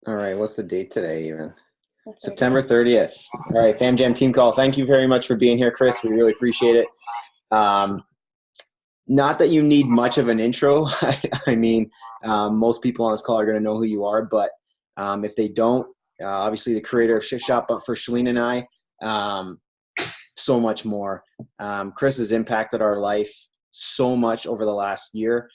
All right, what's the date today even? The September 30th. 30th. All right, Fam Jam team call. Thank you very much for being here, Chris. We really appreciate it. Um, Not that you need much of an intro. I mean, most people on this call are going to know who you are, but if they don't, obviously the creator of Shift Shop, but for Shalene and I, um, so much more. Chris has impacted our life so much over the last year.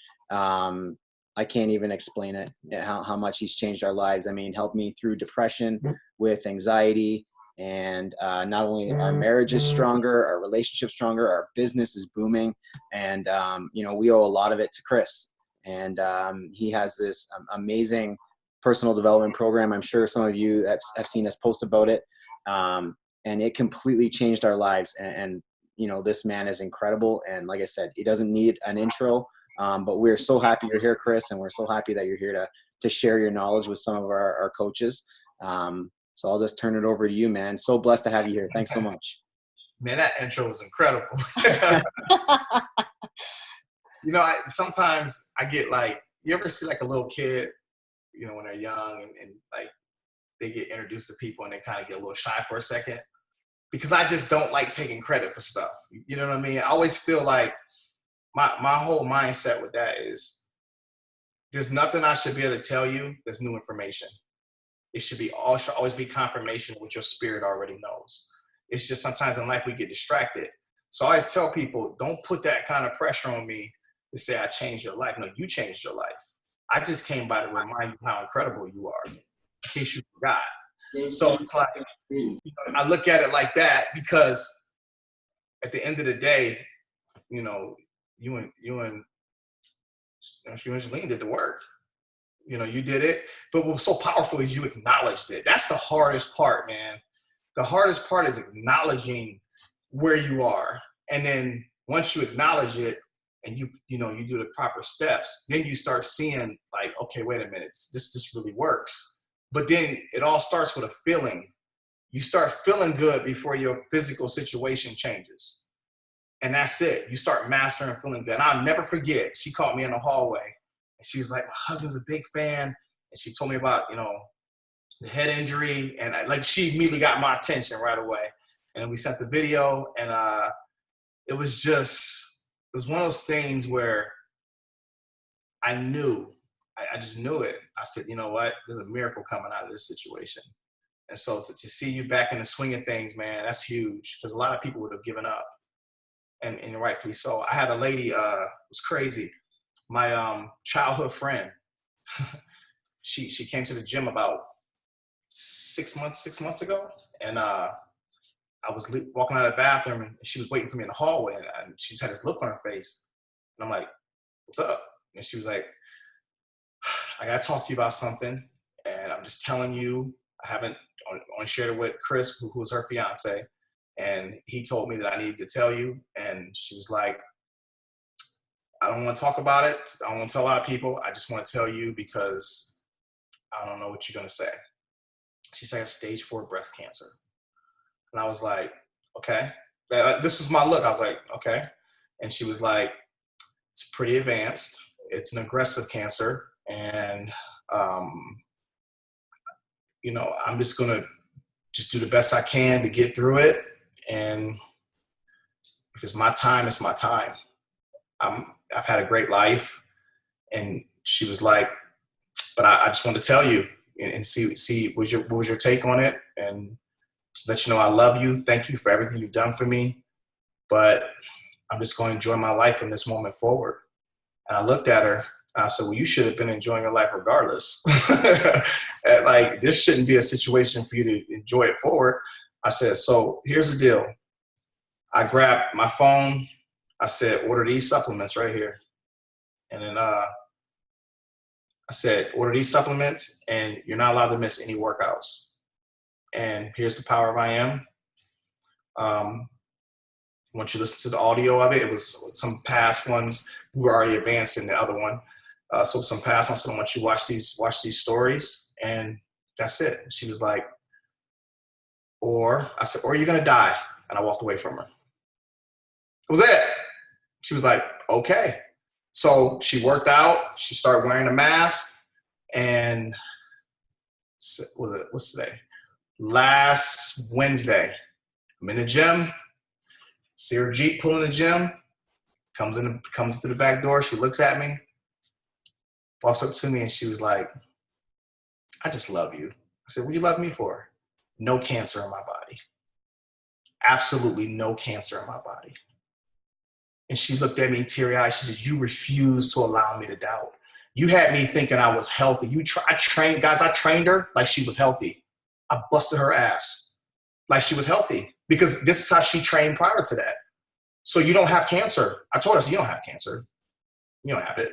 I can't even explain it, how much he's changed our lives. I mean, helped me through depression with anxiety. And not only our marriage is stronger, our relationship stronger, our business is booming. And, we owe a lot of it to Chris. And he has this amazing personal development program. I'm sure some of you have seen us post about it. And it completely changed our lives. And this man is incredible. And like I said, he doesn't need an intro. But we're so happy you're here, Chris, and we're so happy that you're here to share your knowledge with some of our coaches. So I'll just turn it over to you, man. So blessed to have you here. Thanks so much. Man, that intro was incredible. Sometimes I get like, you ever see like a little kid, when they're young and like they get introduced to people and they kind of get a little shy for a second? Because I just don't like taking credit for stuff. You know what I mean? I always feel like my whole mindset with that is there's nothing I should be able to tell you that's new information. It should always be confirmation of what your spirit already knows. It's just sometimes in life we get distracted. So I always tell people, don't put that kind of pressure on me to say I changed your life. No, you changed your life. I just came by to remind you how incredible you are, in case you forgot. So it's like, I look at it like that because at the end of the day, you and Shalene did the work. You did it. But what was so powerful is you acknowledged it. That's the hardest part, man. The hardest part is acknowledging where you are. And then once you acknowledge it and you do the proper steps, then you start seeing like, okay, wait a minute, this really works. But then it all starts with a feeling. You start feeling good before your physical situation changes. And that's it. You start mastering feeling good. And I'll never forget, she called me in the hallway and she was like, my husband's a big fan. And she told me about, the head injury. And she immediately got my attention right away. And then we sent the video and it was one of those things where I just knew it. I said, you know what? There's a miracle coming out of this situation. And so to see you back in the swing of things, man, that's huge because a lot of people would have given up. And rightfully so. I had a lady, it was crazy. My childhood friend, she came to the gym about 6 months ago. And I was walking out of the bathroom and she was waiting for me in the hallway and she just had this look on her face. And I'm like, what's up? And she was like, I got to talk to you about something. And I'm just telling you, I haven't only shared it with Chris, who was her fiance. And he told me that I needed to tell you. And she was like, I don't want to talk about it. I don't want to tell a lot of people. I just want to tell you because I don't know what you're going to say. She said, I have stage 4 breast cancer. And I was like, okay. This was my look. I was like, okay. And she was like, it's pretty advanced. It's an aggressive cancer. And, I'm just going to just do the best I can to get through it. And if it's my time, it's my time. I've had a great life. And she was like, but I just want to tell you and see what was your take on it and let you know I love you. Thank you for everything you've done for me. But I'm just going to enjoy my life from this moment forward. And I looked at her and I said, well, you should have been enjoying your life regardless. Like, this shouldn't be a situation for you to enjoy it forward. I said, so here's the deal. I grabbed my phone. I said, order these supplements right here. And then I said, order these supplements and you're not allowed to miss any workouts. And here's the power of I am. Once you listen to the audio of it, it was some past ones. We were already advanced in the other one. So some past ones, so I want you to watch these stories. And that's it. She was like, I said, or you're going to die. And I walked away from her. That was it. She was like, okay. So she worked out. She started wearing a mask. And What's today? Last Wednesday. I'm in the gym. See her Jeep pulling the gym. Comes through the back door. She looks at me, walks up to me, and she was like, I just love you. I said, what do you love me for? No cancer in my body. Absolutely no cancer in my body. And she looked at me teary-eyed. She said, you refuse to allow me to doubt. You had me thinking I was healthy. I trained her like she was healthy. I busted her ass like she was healthy because this is how she trained prior to that. So you don't have cancer. I told her, so you don't have cancer. You don't have it.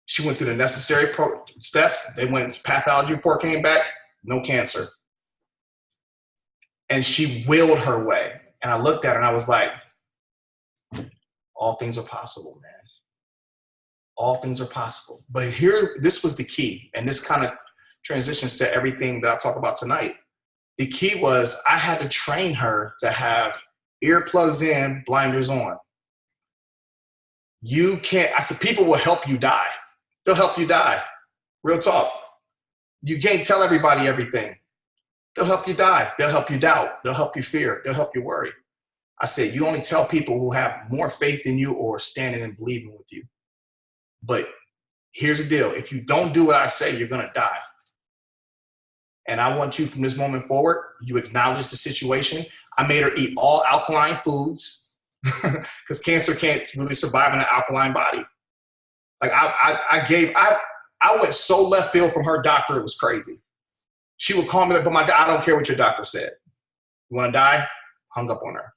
She went through the necessary steps. They went, pathology report came back, no cancer. And she willed her way. And I looked at her and I was like, all things are possible, man. All things are possible. But this was the key. And this kind of transitions to everything that I talk about tonight. The key was I had to train her to have earplugs in, blinders on. You can't, I said, people will help you die. They'll help you die. Real talk. You can't tell everybody everything. They'll help you die. They'll help you doubt. They'll help you fear. They'll help you worry. I said, you only tell people who have more faith than you or standing and believing with you. But here's the deal. If you don't do what I say, you're going to die. And I want you from this moment forward, you acknowledge the situation. I made her eat all alkaline foods because cancer can't really survive in an alkaline body. Like I went so left field from her doctor, it was crazy. She would call me like, but I don't care what your doctor said. You want to die? Hung up on her.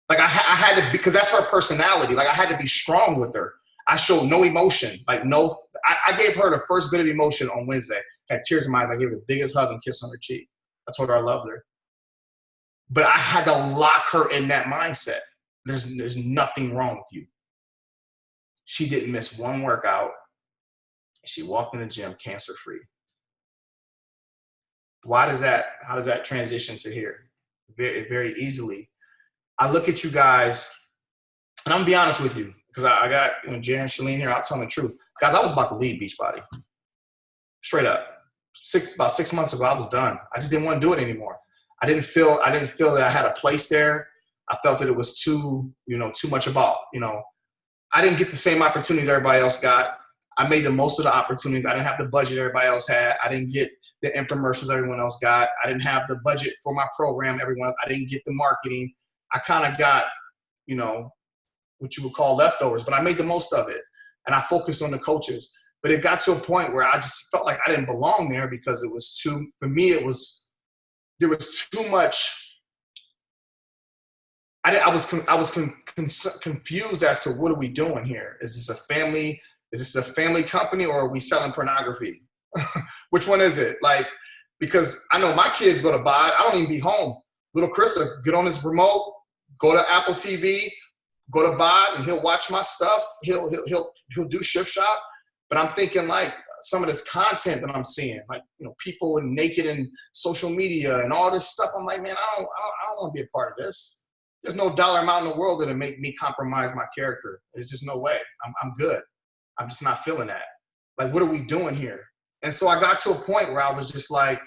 Like I had to, because that's her personality. Like I had to be strong with her. I showed no emotion. Like no, I gave her the first bit of emotion on Wednesday. Had tears in my eyes. I gave her the biggest hug and kiss on her cheek. I told her I loved her. But I had to lock her in that mindset. There's nothing wrong with you. She didn't miss one workout. She walked in the gym cancer free. How does that transition to here? Very, very easily. I look at you guys, and I'm gonna be honest with you, because I got Jay and Shalene here. I'll tell them the truth. Guys, I was about to leave Beachbody. Straight up. About 6 months ago, I was done. I just didn't want to do it anymore. I didn't feel that I had a place there. I felt that it was too much about, I didn't get the same opportunities everybody else got. I made the most of the opportunities. I didn't have the budget everybody else had. I didn't get the infomercials everyone else got. I didn't have the budget for my program everyone else. I didn't get the marketing. I kind of got, what you would call leftovers, but I made the most of it. And I focused on the coaches. But it got to a point where I just felt like I didn't belong there because there was too much. I was confused as to what are we doing here? Is this a family company or are we selling pornography? Which one is it? Like, because I know my kids go to bod. I don't even be home. Little Chris will get on his remote, go to Apple TV, go to bod, and he'll watch my stuff. He'll do Shift Shop. But I'm thinking like some of this content that I'm seeing, like, people naked in social media and all this stuff. I'm like, man, I don't want to be a part of this. There's no dollar amount in the world that'll make me compromise my character. There's just no way. I'm good. I'm just not feeling that. Like, what are we doing here? And so I got to a point where I was just like,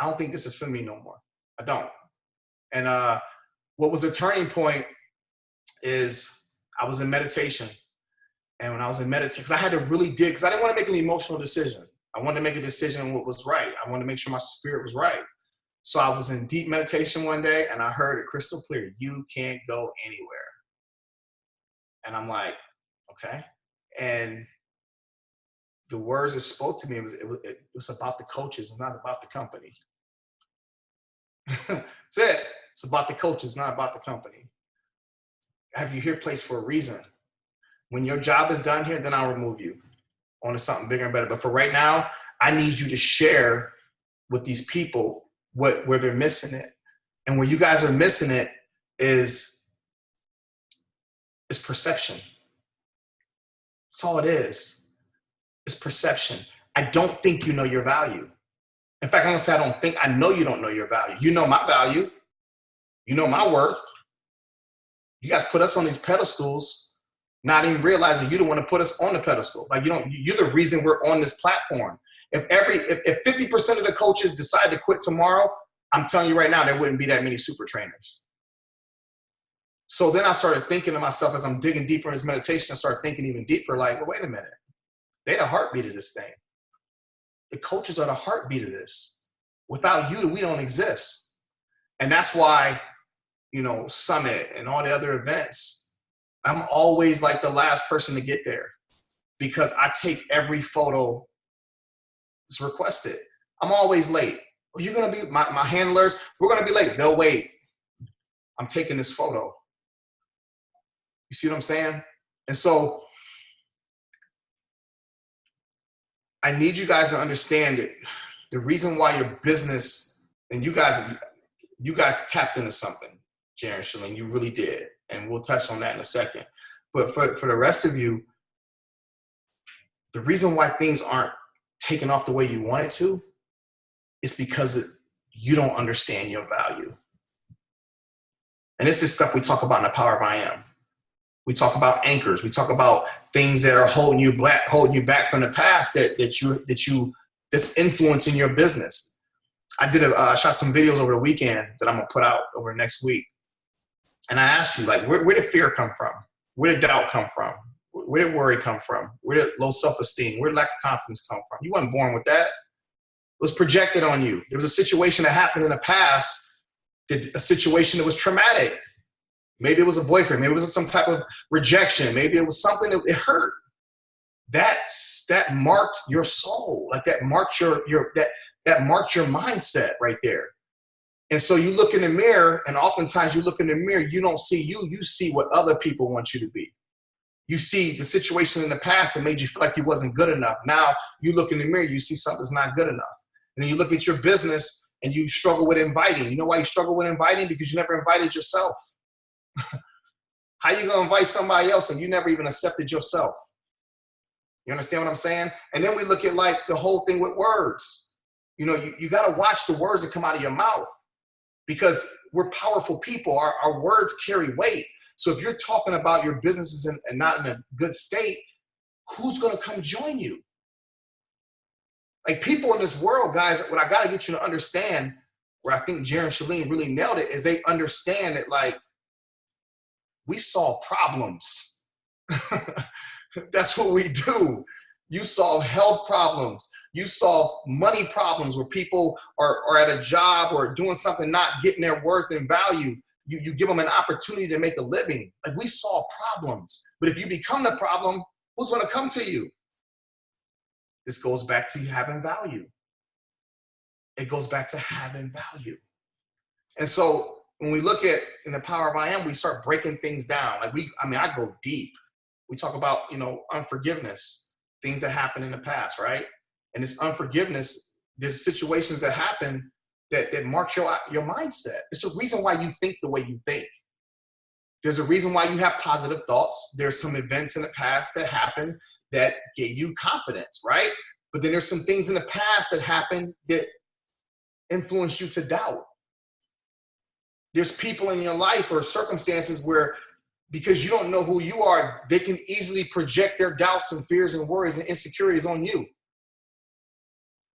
I don't think this is for me no more. I don't. And what was a turning point is I was in meditation. And when I was in meditation, because I had to really dig, because I didn't want to make an emotional decision. I wanted to make a decision on what was right. I wanted to make sure my spirit was right. So I was in deep meditation one day, and I heard it crystal clear. You can't go anywhere. And I'm like, okay. And the words that spoke to me, it was about the coaches, not about the company. That's it. It's about the coaches, not about the company. I have you here placed for a reason. When your job is done here, then I'll remove you onto something bigger and better. But for right now, I need you to share with these people where they're missing it. And where you guys are missing it is perception. That's all it is. It's perception. I don't think you know your value. In fact, I'm going to say I know you don't know your value. You know my value. You know my worth. You guys put us on these pedestals, not even realizing you don't want to put us on the pedestal. Like, you're the reason we're on this platform. If 50% of the coaches decide to quit tomorrow, I'm telling you right now, there wouldn't be that many super trainers. So then I started thinking to myself as I'm digging deeper in this meditation, I started thinking even deeper, like, well, wait a minute. They're the heartbeat of this thing. The coaches are the heartbeat of this. Without you, we don't exist. And that's why, Summit and all the other events, I'm always like the last person to get there because I take every photo that's requested. I'm always late. Well, you're going to be, my handlers, we're going to be late. They'll wait. I'm taking this photo. You see what I'm saying? And so I need you guys to understand it. The reason why your business, and you guys tapped into something, Jaron, Shalene, you really did. And we'll touch on that in a second. But for the rest of you, the reason why things aren't taking off the way you want it to is because you don't understand your value. And this is stuff we talk about in the Power of I Am. We talk about anchors. We talk about things that are holding you back from the past that's influencing your business. I shot some videos over the weekend that I'm gonna put out over the next week. And I asked you, like, where did fear come from? Where did doubt come from? Where did worry come from? Where did low self-esteem? Where did lack of confidence come from? You weren't born with that. It was projected on you. There was a situation that happened in the past, a situation that was traumatic. Maybe it was a boyfriend. Maybe it was some type of rejection. Maybe it was something that it hurt. That marked your soul. Like that marked that marked your mindset right there. And so you look in the mirror, and oftentimes you look in the mirror, you don't see you. You see what other people want you to be. You see the situation in the past that made you feel like you wasn't good enough. Now you look in the mirror, you see something's not good enough. And then you look at your business and you struggle with inviting. You know why you struggle with inviting? Because you never invited yourself. How you gonna invite somebody else and you never even accepted yourself? You understand what I'm saying? And then we look at like the whole thing with words. You gotta watch the words that come out of your mouth because we're powerful people. Our words carry weight. So if you're talking about your businesses and not in a good state, who's gonna come join you? Like people in this world, guys, what I gotta get you to understand, where I think Jaron Shalene really nailed it, is they understand that like, we solve problems. That's what we do. You solve health problems. You solve money problems where people are at a job or doing something, not getting their worth and value. You give them an opportunity to make a living. Like we solve problems. But if you become the problem, who's going to come to you? This goes back to you having value. It goes back to having value. And so when we look at in the Power of I Am, we start breaking things down. Like I go deep. We talk about, unforgiveness, things that happened in the past, right? And this unforgiveness, there's situations that happen that mark your mindset. It's a reason why you think the way you think. There's a reason why you have positive thoughts. There's some events in the past that happened that gave you confidence, right? But then there's some things in the past that happened that influence you to doubt. There's people in your life or circumstances where, because you don't know who you are, they can easily project their doubts and fears and worries and insecurities on you.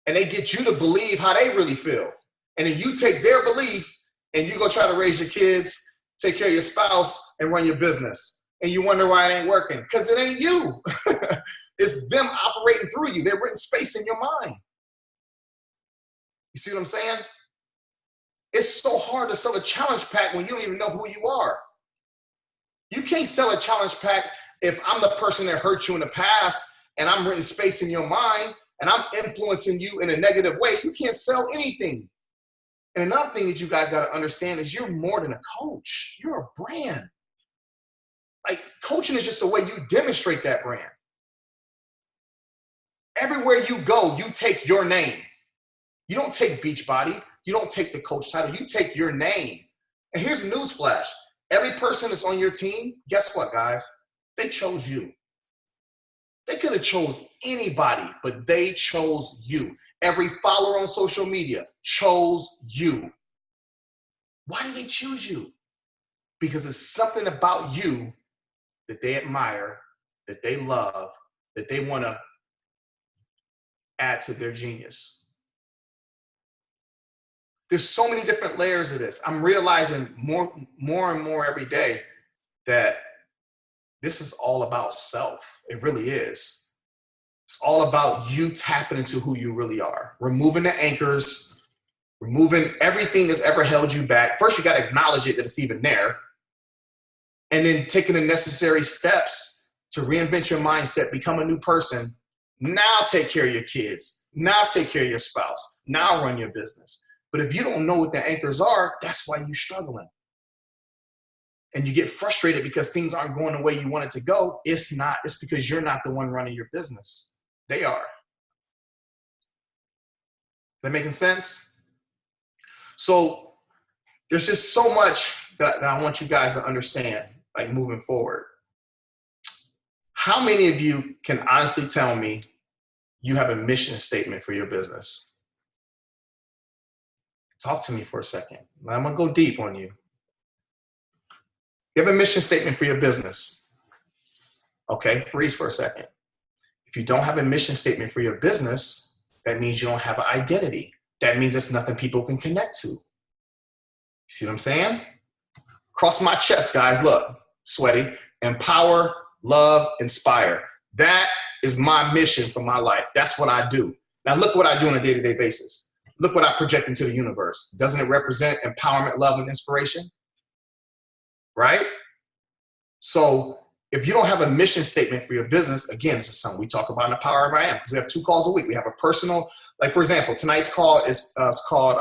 And they get you to believe how they really feel. And then you take their belief and you go try to raise your kids, take care of your spouse, and run your business. And you wonder why it ain't working. Because it ain't you. It's them operating through you. They're renting space in your mind. You see what I'm saying? It's so hard to sell a challenge pack when you don't even know who you are. You can't sell a challenge pack if I'm the person that hurt you in the past and I'm renting space in your mind and I'm influencing you in a negative way. You can't sell anything. And another thing that you guys got to understand is you're more than a coach. You're a brand. Like coaching is just a way you demonstrate that brand. Everywhere you go, you take your name. You don't take Beachbody. You don't take the coach title. You take your name. And here's a news flash. Every person that's on your team, guess what, guys? They chose you. They could have chose anybody, but they chose you. Every follower on social media chose you. Why did they choose you? Because it's something about you that they admire, that they love, that they want to add to their genius. There's so many different layers of this. I'm realizing more and more every day that this is all about self. It really is. It's all about you tapping into who you really are, removing the anchors, removing everything that's ever held you back. First, you got to acknowledge it, that it's even there, and then taking the necessary steps to reinvent your mindset, become a new person. Now take care of your kids. Now take care of your spouse. Now run your business. But if you don't know what the anchors are, that's why you're struggling. And you get frustrated because things aren't going the way you want it to go. It's because you're not the one running your business. They are. Is that making sense? So there's just so much that I want you guys to understand, like moving forward. How many of you can honestly tell me you have a mission statement for your business? Talk to me for a second. I'm going to go deep on you. You have a mission statement for your business. Okay, freeze for a second. If you don't have a mission statement for your business, that means you don't have an identity. That means it's nothing people can connect to. You see what I'm saying? Cross my chest, guys. Look, sweaty. Empower, love, inspire. That is my mission for my life. That's what I do. Now look what I do on a day-to-day basis. Look what I project into the universe. Doesn't it represent empowerment, love, and inspiration? Right? So if you don't have a mission statement for your business, again, this is something we talk about in the Power of I Am, because we have 2 calls a week. We have a personal, like for example, tonight's call is called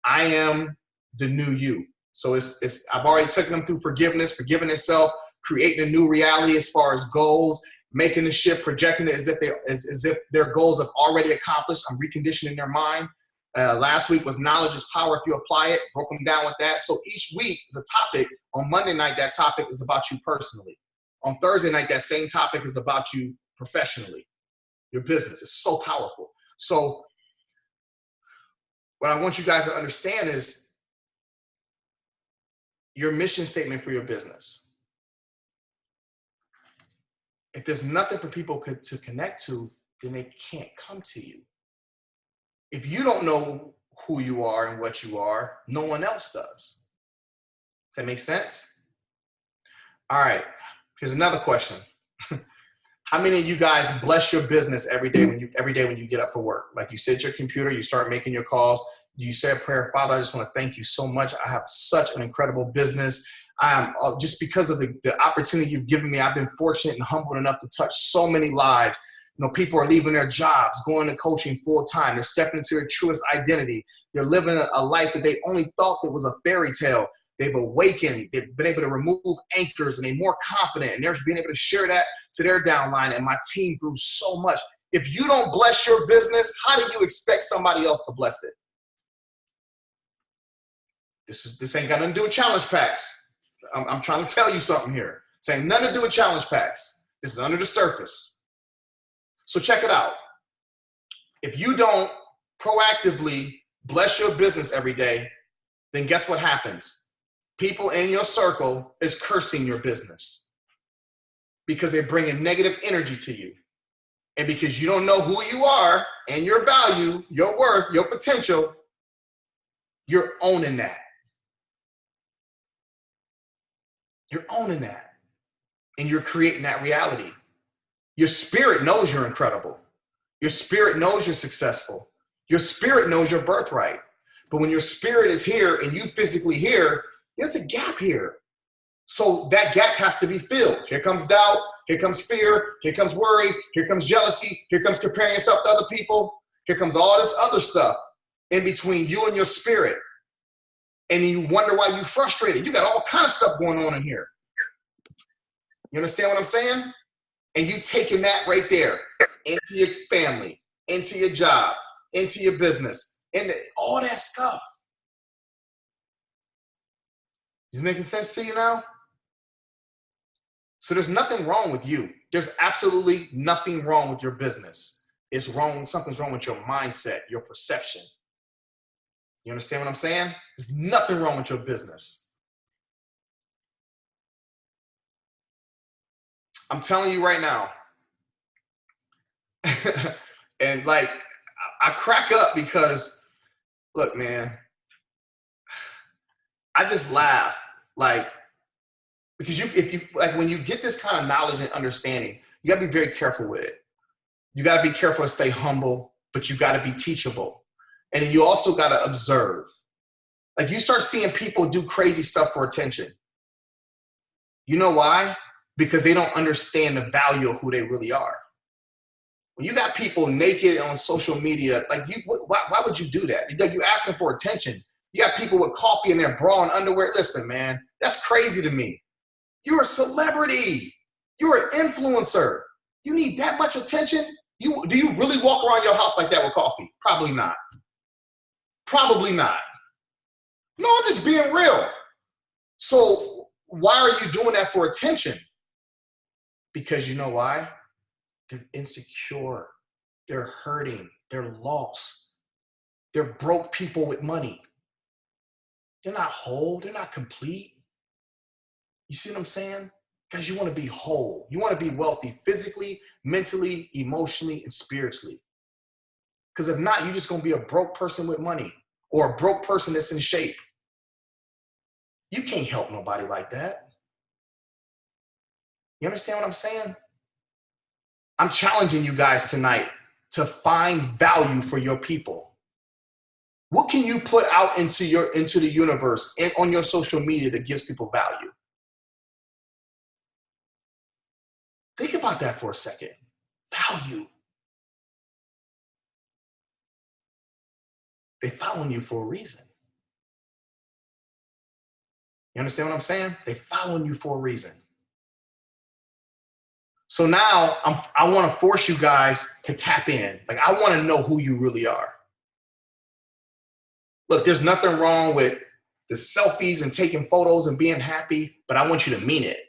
I Am the New You. So I've already taken them through forgiveness, forgiving itself, creating a new reality as far as goals, making the shift, projecting it as if their goals have already accomplished. I'm reconditioning their mind. Last week was knowledge is power if you apply it. Broke them down with that. So each week is a topic. On Monday night, that topic is about you personally. On Thursday night, that same topic is about you professionally. Your business is so powerful. So what I want you guys to understand is your mission statement for your business. If there's nothing for people to connect to, then they can't come to you. If you don't know who you are and what you are, no one else does. Does that make sense? All right, here's another question. How many of you guys bless your business every day when you get up for work? Like you sit at your computer, you start making your calls. Do you say a prayer? Father, I just want to thank you so much. I have such an incredible business. Just because of the opportunity you've given me, I've been fortunate and humbled enough to touch so many lives. You know, people are leaving their jobs, going to coaching full time. They're stepping into their truest identity. They're living a life that they only thought that was a fairy tale. They've awakened. They've been able to remove anchors, and they're more confident, and they're being able to share that to their downline. And my team grew so much. If you don't bless your business, how do you expect somebody else to bless it? This ain't got nothing to do with challenge packs. I'm trying to tell you something here. This ain't nothing to do with challenge packs. This is under the surface. So check it out. If you don't proactively bless your business every day, then guess what happens? People in your circle is cursing your business because they're bringing negative energy to you. And because you don't know who you are and your value, your worth, your potential, you're owning that. You're owning that. And you're creating that reality. Your spirit knows you're incredible. Your spirit knows you're successful. Your spirit knows your birthright. But when your spirit is here and you physically here, there's a gap here. So that gap has to be filled. Here comes doubt. Here comes fear. Here comes worry. Here comes jealousy. Here comes comparing yourself to other people. Here comes all this other stuff in between you and your spirit. And you wonder why you're frustrated. You got all kinds of stuff going on in here. You understand what I'm saying? And you taking that right there into your family, into your job, into your business, into all that stuff. Is it making sense to you now? So there's nothing wrong with you. There's absolutely nothing wrong with your business. It's wrong. Something's wrong with your mindset, your perception. You understand what I'm saying? There's nothing wrong with your business. I'm telling you right now, And like, I crack up because, look, man, I just laugh. Like, because if you, like, when you get this kind of knowledge and understanding, you gotta be very careful with it. You gotta be careful to stay humble, but you gotta be teachable. And then you also gotta observe. Like, you start seeing people do crazy stuff for attention. You know why? Because they don't understand the value of who they really are. When you got people naked on social media, like, why would you do that? Like, you're asking for attention. You got people with coffee in their bra and underwear. Listen, man, that's crazy to me. You're a celebrity. You're an influencer. You need that much attention? Do you really walk around your house like that with coffee? Probably not. Probably not. No, I'm just being real. So why are you doing that for attention? Because you know why? They're insecure. They're hurting. They're lost. They're broke people with money. They're not whole. They're not complete. You see what I'm saying? Because you want to be whole. You want to be wealthy physically, mentally, emotionally, and spiritually. Because if not, you're just going to be a broke person with money or a broke person that's in shape. You can't help nobody like that. You understand what I'm saying? I'm challenging you guys tonight to find value for your people. What can you put out into the universe and on your social media that gives people value? Think about that for a second. Value. They're following you for a reason. You understand what I'm saying? They're following you for a reason. So now I want to force you guys to tap in. Like, I want to know who you really are. Look, there's nothing wrong with the selfies and taking photos and being happy, but I want you to mean it.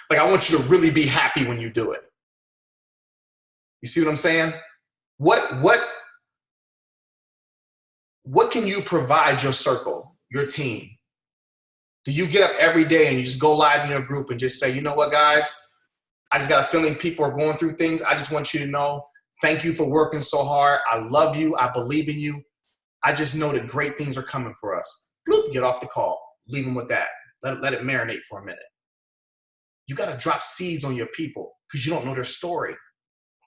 Like, I want you to really be happy when you do it. You see what I'm saying? What can you provide your circle, your team? Do you get up every day and you just go live in your group and just say, you know what, guys? I just got a feeling people are going through things. I just want you to know, thank you for working so hard. I love you. I believe in you. I just know that great things are coming for us. Bloop, get off the call. Leave them with that. Let it marinate for a minute. You got to drop seeds on your people because you don't know their story.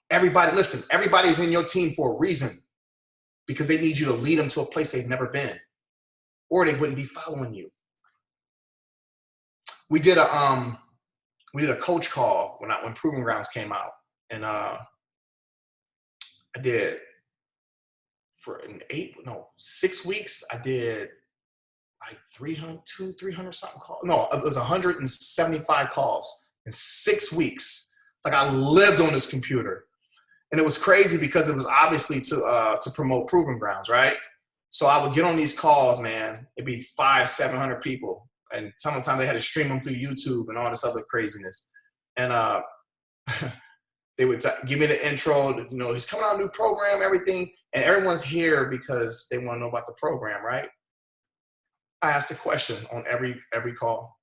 Everybody, listen, everybody's in your team for a reason because they need you to lead them to a place they've never been or they wouldn't be following you. We did a coach call when Proving Grounds came out, and I did for 6 weeks. I did like 300 something calls. No, it was 175 calls in 6 weeks. Like, I lived on this computer, and it was crazy because it was obviously to promote Proving Grounds, right? So I would get on these calls, man. It'd be 500-700 people. And sometimes they had to stream them through YouTube and all this other craziness. And they would give me the intro, he's coming out a new program, everything. And everyone's here because they want to know about the program, right? I asked a question on every call.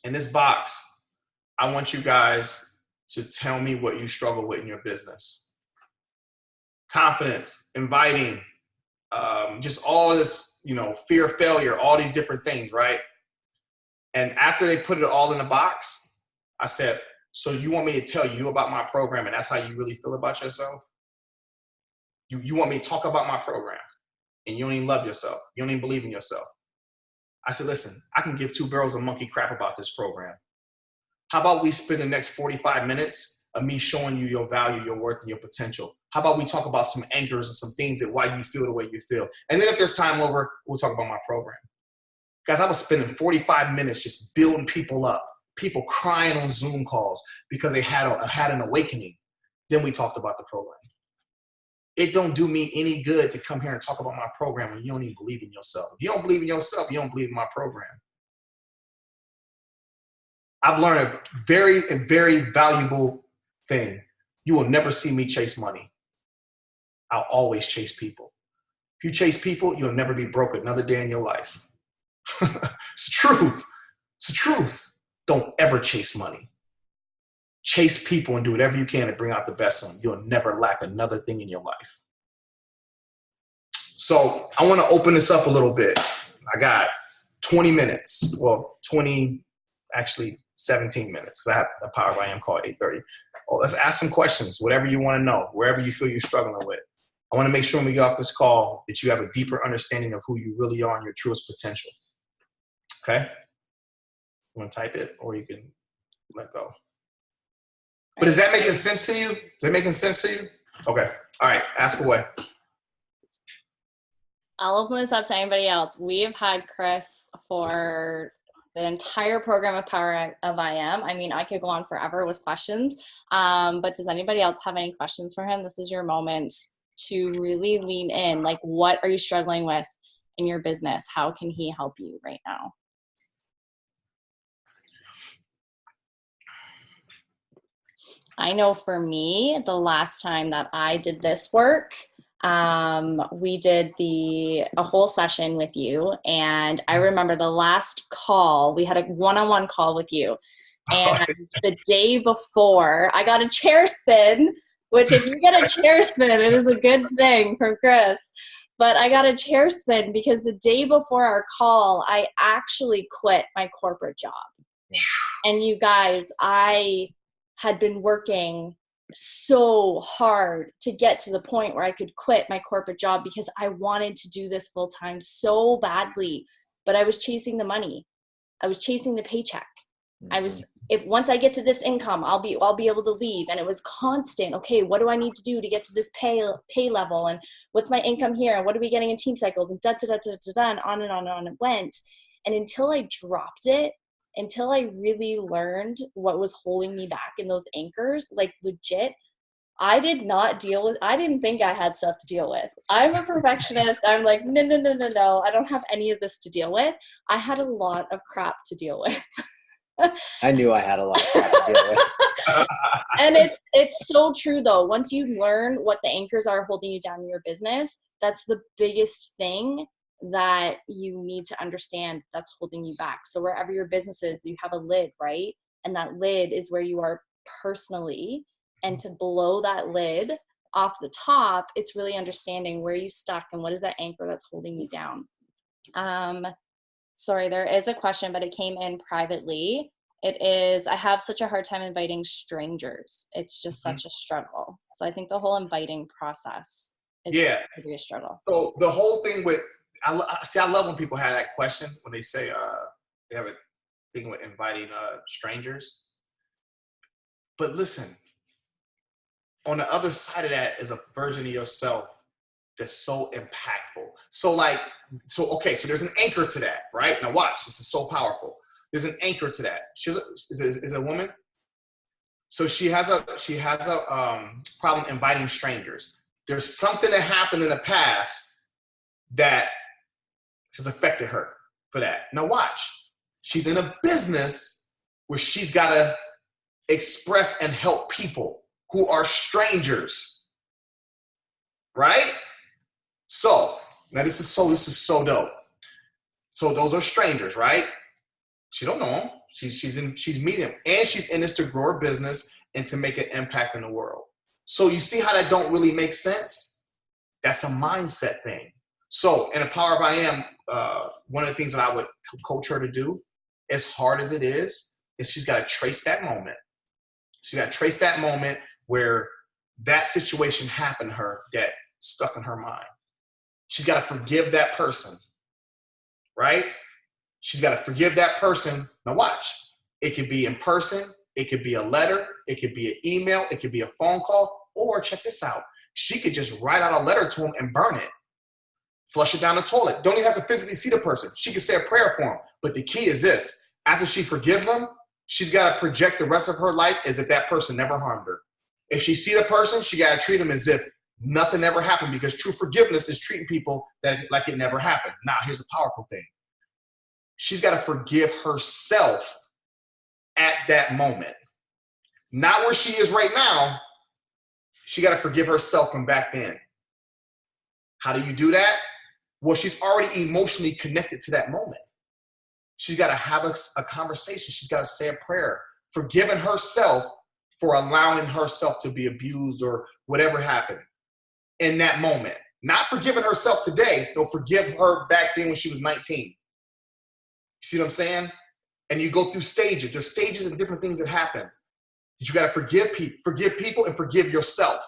In this box, I want you guys to tell me what you struggle with in your business. Confidence, inviting, just all this, fear of failure, all these different things, right? And after they put it all in the box, I said, so you want me to tell you about my program and that's how you really feel about yourself? You want me to talk about my program and you don't even love yourself. You don't even believe in yourself. I said, listen, I can give 2 barrels of monkey crap about this program. How about we spend the next 45 minutes of me showing you your value, your worth, and your potential? How about we talk about some anchors and some things that why you feel the way you feel? And then if there's time over, we'll talk about my program. Guys, I was spending 45 minutes just building people up, people crying on Zoom calls because they had an awakening. Then we talked about the program. It don't do me any good to come here and talk about my program when you don't even believe in yourself. If you don't believe in yourself, you don't believe in my program. I've learned a very valuable thing. You will never see me chase money. I'll always chase people. If you chase people, you'll never be broke another day in your life. It's the truth. It's the truth. Don't ever chase money. Chase people and do whatever you can to bring out the best in them. You'll never lack another thing in your life. So I want to open this up a little bit. I got 20 minutes. Well, 17 minutes. I have a Power by AM call at 8:30. Oh, let's ask some questions, whatever you want to know, wherever you feel you're struggling with. I want to make sure when we get off this call that you have a deeper understanding of who you really are and your truest potential. Okay? You want to type it or you can let go. But is that making sense to you? Is that making sense to you? Okay. All right. Ask away. I'll open this up to anybody else. We've had Chris for the entire program of Power of I Am. I mean, I could go on forever with questions, but does anybody else have any questions for him? This is your moment to really lean in. Like, what are you struggling with in your business? How can he help you right now? I know for me, the last time that I did this work, we did a whole session with you, and I remember the last call, we had a one-on-one call with you, and the day before, I got a chair spin, which if you get a chair spin, it is a good thing from Chris, but I got a chair spin because the day before our call, I actually quit my corporate job. And you guys, I had been working so hard to get to the point where I could quit my corporate job because I wanted to do this full time so badly, but I was chasing the money. I was chasing the paycheck. Once I get to this income, I'll be able to leave. And it was constant. Okay, what do I need to do to get to this pay level? And what's my income here? And what are we getting in team cycles? And and on and on and on it went. And until I dropped it, until I really learned what was holding me back in those anchors, like legit, I didn't think I had stuff to deal with. I'm a perfectionist. I'm like, no. I don't have any of this to deal with. I had a lot of crap to deal with. I knew I had a lot of crap to deal with. And it's so true though. Once you learn what the anchors are holding you down in your business, that's the biggest thing that you need to understand that's holding you back. So wherever your business is, you have a lid, right? And that lid is where you are personally. And to blow that lid off the top, it's really understanding where you stuck and what is that anchor that's holding you down. Sorry, there is a question, but it came in privately. It is, I have such a hard time inviting strangers. It's just such a struggle. So I think the whole inviting process is a struggle. So the whole thing with, I love when people have that question when they say they have a thing with inviting strangers. But listen, on the other side of that is a version of yourself that's so impactful. So there's an anchor to that, right? Now watch, this is so powerful. There's an anchor to that. Is a woman. So she has a problem inviting strangers. There's something that happened in the past that has affected her for that. Now watch, she's in a business where she's got to express and help people who are strangers, right? So now this is so dope. So those are strangers, right? She don't know them. She's meeting them, and she's in this to grow her business and to make an impact in the world. So you see how that don't really make sense? That's a mindset thing. So in a Power of I Am, one of the things that I would coach her to do, as hard as it is she's got to trace that moment. She's got to trace that moment where that situation happened to her that stuck in her mind. She's got to forgive that person, right? She's got to forgive that person. Now watch. It could be in person. It could be a letter. It could be an email. It could be a phone call. Or check this out. She could just write out a letter to him and burn it. Flush it down the toilet. Don't even have to physically see the person. She can say a prayer for him. But the key is this. After she forgives him, she's got to project the rest of her life as if that person never harmed her. If she see the person, she got to treat him as if nothing ever happened, because true forgiveness is treating people like it never happened. Now, here's a powerful thing. She's got to forgive herself at that moment. Not where she is right now. She got to forgive herself from back then. How do you do that? Well, she's already emotionally connected to that moment. She's got to have a conversation. She's got to say a prayer, forgiving herself for allowing herself to be abused or whatever happened in that moment. Not forgiving herself today, no, forgive her back then when she was 19. You see what I'm saying? And you go through stages. There's stages and different things that happen. You got to forgive people and forgive yourself.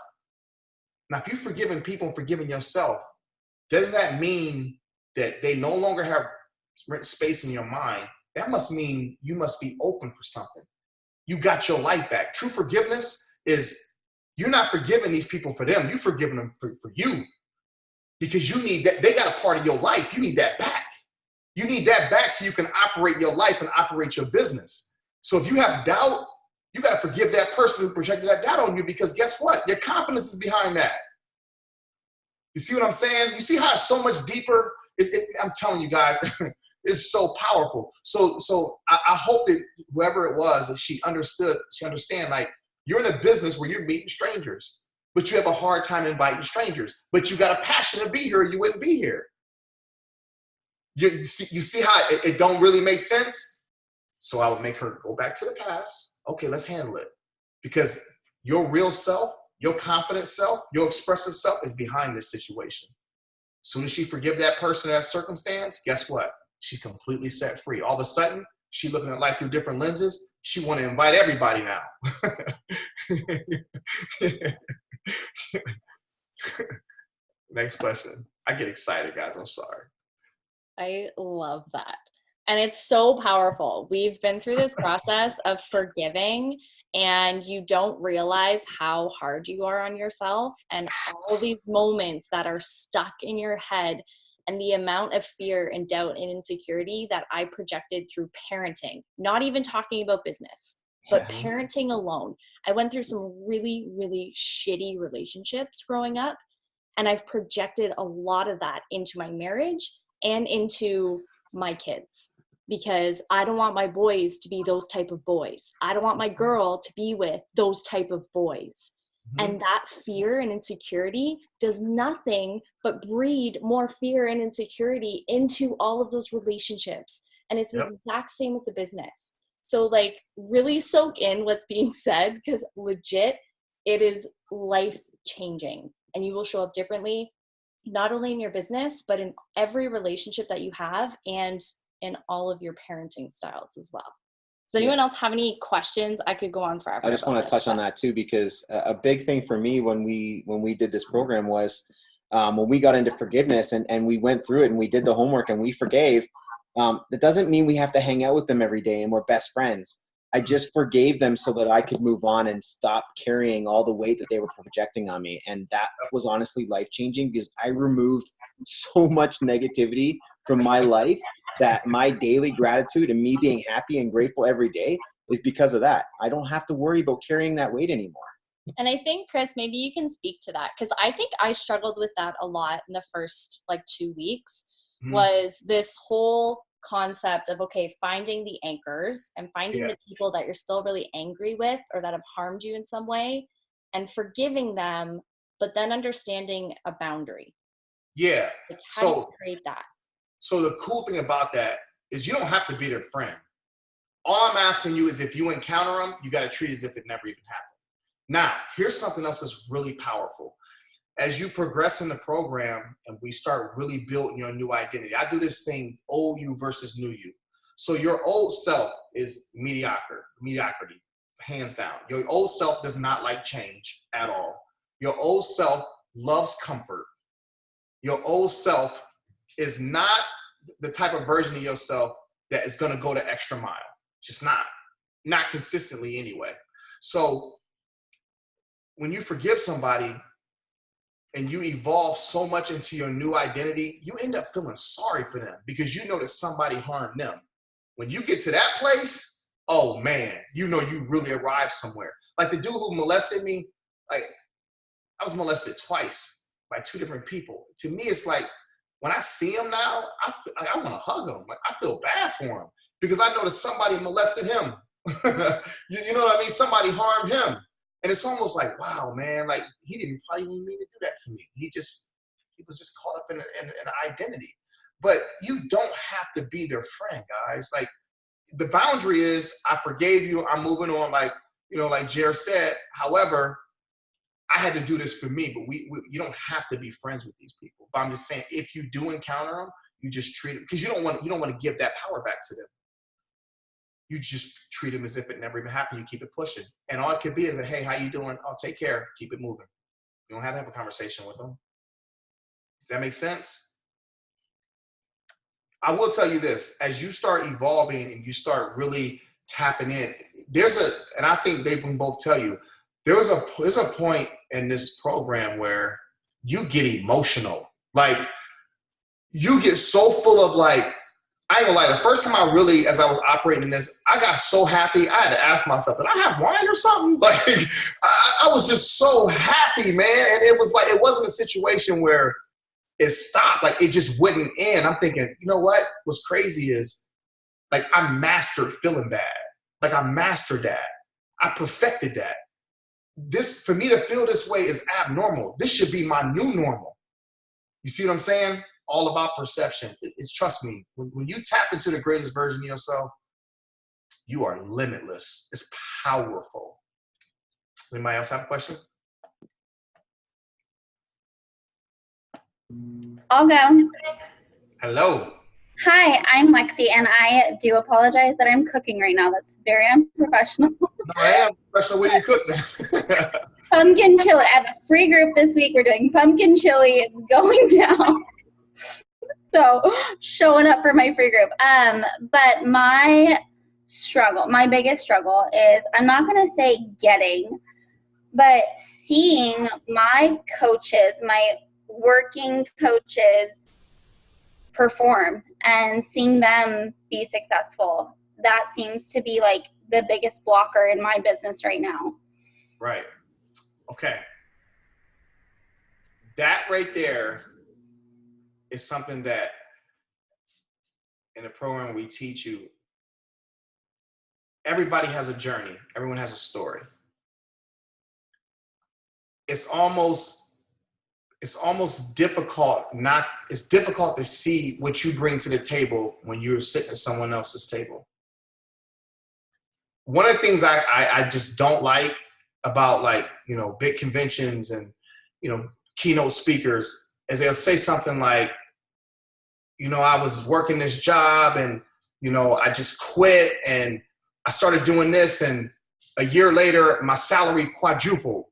Now, if you've forgiven people and forgiven yourself, does that mean that they no longer have space in your mind? That must mean you must be open for something. You got your life back. True forgiveness is you're not forgiving these people for them. You're forgiving them for you, because you need that. They got a part of your life. You need that back. You need that back so you can operate your life and operate your business. So if you have doubt, you got to forgive that person who projected that doubt on you, because guess what? Your confidence is behind that. You see what I'm saying? You see how it's so much deeper? I'm telling you guys, it's so powerful. So I hope that whoever it was, that she understand, like, you're in a business where you're meeting strangers, but you have a hard time inviting strangers, but you got a passion to be here, or you wouldn't be here. You see how it don't really make sense? So I would make her go back to the past. Okay, let's handle it. Because your real self, your confident self, your expressive self is behind this situation. As soon as she forgive that person, that circumstance, guess what? She's completely set free. All of a sudden, she's looking at life through different lenses. She want to invite everybody now. Next question. I get excited, guys. I'm sorry. I love that. And it's so powerful. We've been through this process of forgiving, and you don't realize how hard you are on yourself, and all these moments that are stuck in your head, and the amount of fear and doubt and insecurity that I projected through parenting, not even talking about business, but parenting alone. I went through some really, really shitty relationships growing up, and I've projected a lot of that into my marriage and into my kids, because I don't want my boys to be those type of boys. I don't want my girl to be with those type of boys. And that fear and insecurity does nothing but breed more fear and insecurity into all of those relationships. And it's the exact same with the business. So, like, really soak in what's being said, because legit, it is life changing, and you will show up differently, not only in your business, but in every relationship that you have, and in all of your parenting styles as well. Does anyone else have any questions? I could go on forever. I just want to touch on that too, because a big thing for me when we did this program was when we got into forgiveness and we went through it and we did the homework and we forgave. That doesn't mean we have to hang out with them every day and we're best friends. I just forgave them so that I could move on and stop carrying all the weight that they were projecting on me. And that was honestly life-changing, because I removed so much negativity from my life that my daily gratitude and me being happy and grateful every day is because of that. I don't have to worry about carrying that weight anymore. And I think, Chris, maybe you can speak to that, because I think I struggled with that a lot in the first 2 weeks, was this whole concept of, okay, finding the anchors and finding the people that you're still really angry with or that have harmed you in some way, and forgiving them, but then understanding a boundary. Yeah. Like, how do you create that? So the cool thing about that is you don't have to be their friend. All I'm asking you is, if you encounter them, you got to treat it as if it never even happened. Now, here's something else that's really powerful. As you progress in the program and we start really building your new identity, I do this thing, old you versus new you. So your old self is mediocrity, hands down. Your old self does not like change at all. Your old self loves comfort. Your old self is not the type of version of yourself that is going to go the extra mile. Just not consistently anyway. So when you forgive somebody and you evolve so much into your new identity, you end up feeling sorry for them because you know that somebody harmed them. When you get to that place, oh man, you know you really arrived somewhere. Like the dude who molested me, like, I was molested twice by 2 different people. To me, it's like, when I see him now, I want to hug him. Like, I feel bad for him because I know that somebody molested him. you know what I mean? Somebody harmed him. And it's almost like, wow, man, like he didn't probably even mean to do that to me. He was just caught up in an identity. But you don't have to be their friend, guys. Like, the boundary is, I forgave you, I'm moving on. Like, like Jared said, however, I had to do this for me, but you don't have to be friends with these people. But I'm just saying, if you do encounter them, you just treat them, because you don't want to give that power back to them. You just treat them as if it never even happened. You keep it pushing. And all it could be is hey, how you doing? Oh, take care. Keep it moving. You don't have to have a conversation with them. Does that make sense? I will tell you this, as you start evolving and you start really tapping in, and I think they can both tell you, there's a point in this program where you get emotional. Like, you get so full of, like, I ain't gonna lie, the first time as I was operating in this, I got so happy, I had to ask myself, did I have wine or something? Like, I was just so happy, man. And it was like, it wasn't a situation where it stopped, like it just wouldn't end. I'm thinking, you know what? What's crazy is, like, I mastered feeling bad. Like, I mastered that. I perfected that. This, for me to feel this way, is abnormal. This should be my new normal. You see what I'm saying? All about perception. It's trust me, when you tap into the greatest version of yourself, you are limitless. It's powerful. Anybody else have a question? I'll go. Hello. Hi, I'm Lexi, and I do apologize that I'm cooking right now. That's very unprofessional. No, I am professional. What are you cooking? Pumpkin chili. I have a free group this week. We're doing pumpkin chili. It's going down. So showing up for my free group. But my biggest struggle is, I'm not going to say getting, but seeing my coaches, my working coaches, perform and seeing them be successful. That seems to be like the biggest blocker in my business right now. Right. Okay. That right there is something that in the program we teach you. Everybody has a journey. Everyone has a story. It's almost difficult it's difficult to see what you bring to the table when you're sitting at someone else's table. One of the things I just don't like about, like, big conventions and, keynote speakers is they'll say something like, I was working this job and, I just quit and I started doing this, and a year later my salary quadrupled.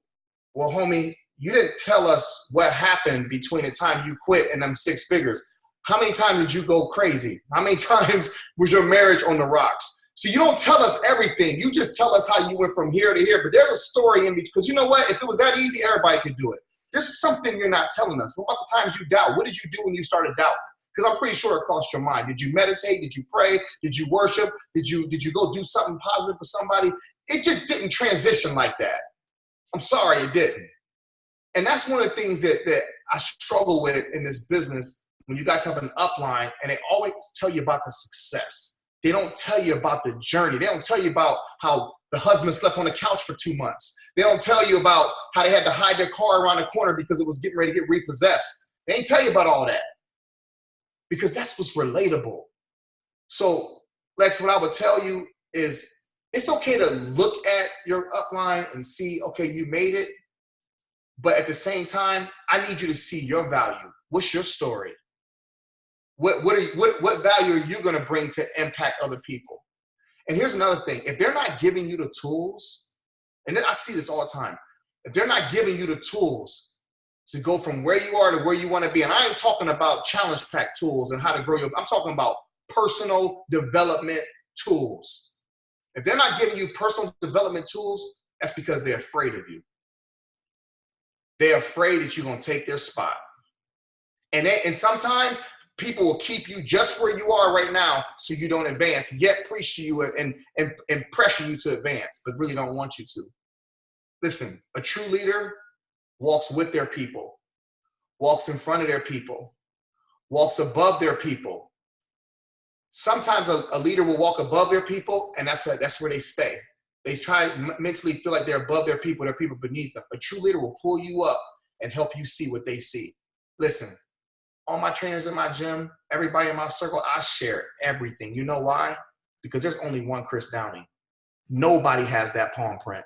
Well, homie, you didn't tell us what happened between the time you quit and them 6 figures. How many times did you go crazy? How many times was your marriage on the rocks? So you don't tell us everything. You just tell us how you went from here to here. But there's a story in between. Because you know what? If it was that easy, everybody could do it. There's something you're not telling us. What about the times you doubt? What did you do when you started doubting? Because I'm pretty sure it crossed your mind. Did you meditate? Did you pray? Did you worship? Did you go do something positive for somebody? It just didn't transition like that. I'm sorry, it didn't. And that's one of the things that I struggle with in this business. When you guys have an upline and they always tell you about the success, they don't tell you about the journey. They don't tell you about how the husband slept on the couch for 2 months. They don't tell you about how they had to hide their car around the corner because it was getting ready to get repossessed. They ain't tell you about all that, because that's what's relatable. So, Lex, what I would tell you is, it's okay to look at your upline and see, okay, you made it. But at the same time, I need you to see your value. What's your story? What value are you going to bring to impact other people? And here's another thing. If they're not giving you the tools, and I see this all the time, if they're not giving you the tools to go from where you are to where you want to be, and I ain't talking about challenge pack tools and how to grow I'm talking about personal development tools. If they're not giving you personal development tools, that's because they're afraid of you. They're afraid that you're going to take their spot. And sometimes people will keep you just where you are right now so you don't advance, yet preach to you and pressure you to advance, but really don't want you to. Listen, a true leader walks with their people, walks in front of their people, walks above their people. Sometimes a leader will walk above their people, and that's where they stay. They try to mentally feel like they're above their people beneath them. A true leader will pull you up and help you see what they see. Listen, all my trainers in my gym, everybody in my circle, I share everything. You know why? Because there's only one Chris Downey. Nobody has that palm print.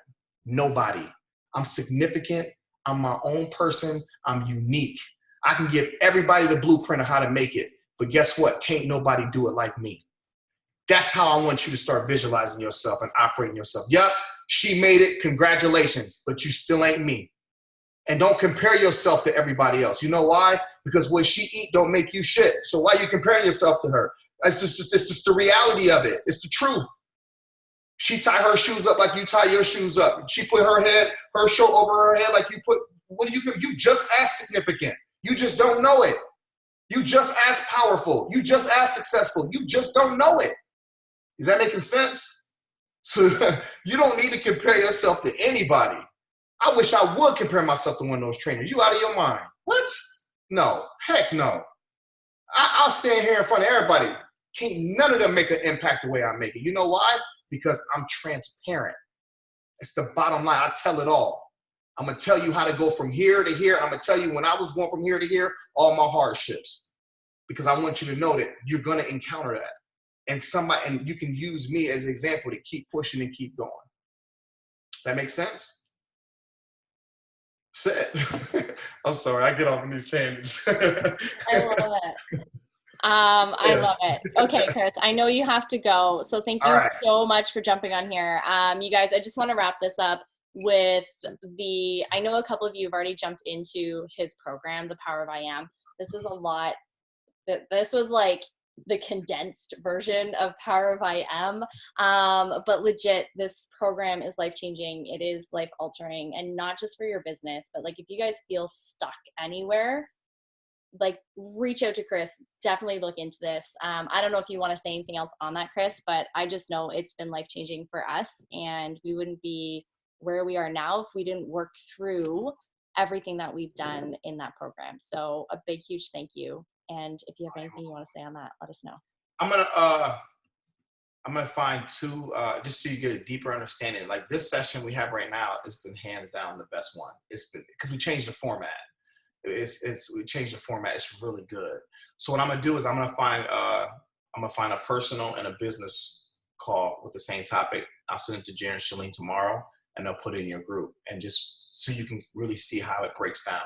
Nobody. I'm significant. I'm my own person. I'm unique. I can give everybody the blueprint of how to make it. But guess what? Can't nobody do it like me. That's how I want you to start visualizing yourself and operating yourself. Yup, she made it. Congratulations. But you still ain't me. And don't compare yourself to everybody else. You know why? Because what she eat don't make you shit. So why are you comparing yourself to her? It's just the reality of it. It's the truth. She tie her shoes up like you tie your shoes up. She put her shirt over her head like you put, you just as significant. You just don't know it. You just as powerful. You just as successful. You just don't know it. Is that making sense? So you don't need to compare yourself to anybody. I wish I would compare myself to one of those trainers. You out of your mind. What? No. Heck no. I'll stand here in front of everybody. Can't none of them make an impact the way I make it. You know why? Because I'm transparent. It's the bottom line. I tell it all. I'm going to tell you how to go from here to here. I'm going to tell you when I was going from here to here, all my hardships. Because I want you to know that you're going to encounter that. And you can use me as an example to keep pushing and keep going. That makes sense? Set. I'm sorry, I get off on these tangents. I love it. I love it. Okay, Chris, I know you have to go. So thank you so much for jumping on here. You guys, I just want to wrap this up with I know a couple of you have already jumped into his program, The Power of I Am. This is a lot. This was like the condensed version of Power of I Am. But legit, this program is life-changing. It is life-altering, and not just for your business, but like if you guys feel stuck anywhere, like reach out to Chris. Definitely look into this. I don't know if you want to say anything else on that, Chris, but I just know it's been life-changing for us, and we wouldn't be where we are now if we didn't work through everything that we've done in that program. So a big, huge thank you. And if you have anything you want to say on that, let us know. I'm gonna find two, just so you get a deeper understanding. Like this session we have right now, it's been hands down the best one. It's been because we changed the format. We changed the format. It's really good. So what I'm gonna do is I'm gonna find a personal and a business call with the same topic. I'll send it to Jared and Shalene tomorrow, and they'll put it in your group, and just so you can really see how it breaks down.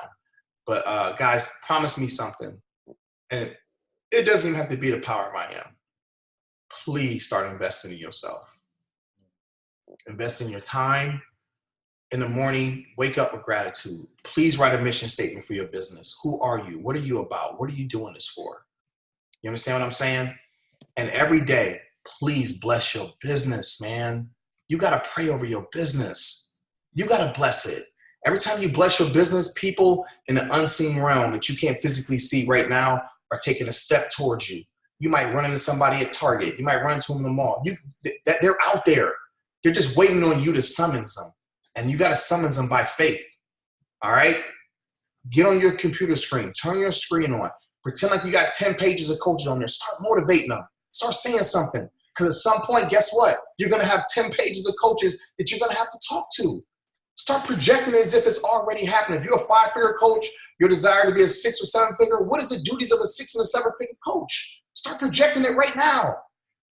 But guys, promise me something. And it doesn't even have to be the power of I am. Please start investing in yourself. Invest in your time. In the morning, wake up with gratitude. Please write a mission statement for your business. Who are you? What are you about? What are you doing this for? You understand what I'm saying? And every day, please bless your business, man. You got to pray over your business. You got to bless it. Every time you bless your business, people in the unseen realm that you can't physically see right now are taking a step towards you. You might run into somebody at Target. You might run into them in the mall. They're out there. They're just waiting on you to summons them. And you got to summons them by faith. All right? Get on your computer screen. Turn your screen on. Pretend like you got 10 pages of coaches on there. Start motivating them. Start saying something. Because at some point, guess what? You're going to have 10 pages of coaches that you're going to have to talk to. Start projecting as if it's already happening. If you're a 5-figure coach, your desire to be a 6 or 7-figure, what is the duties of a 6 and a 7-figure coach? Start projecting it right now.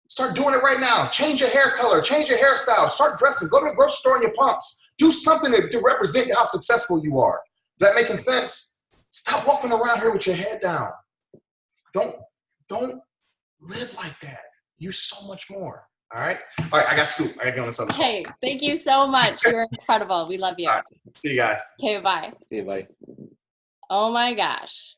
Start doing it right now. Change your hair color. Change your hairstyle. Start dressing. Go to the grocery store in your pumps. Do something to represent how successful you are. Is that making sense? Stop walking around here with your head down. Don't live like that. You're so much more. All right? All right, I got scoop. I got to go on this other. Hey, thank you so much. You're incredible. We love you. All right. See you guys. Okay, bye. See you, buddy. Oh my gosh.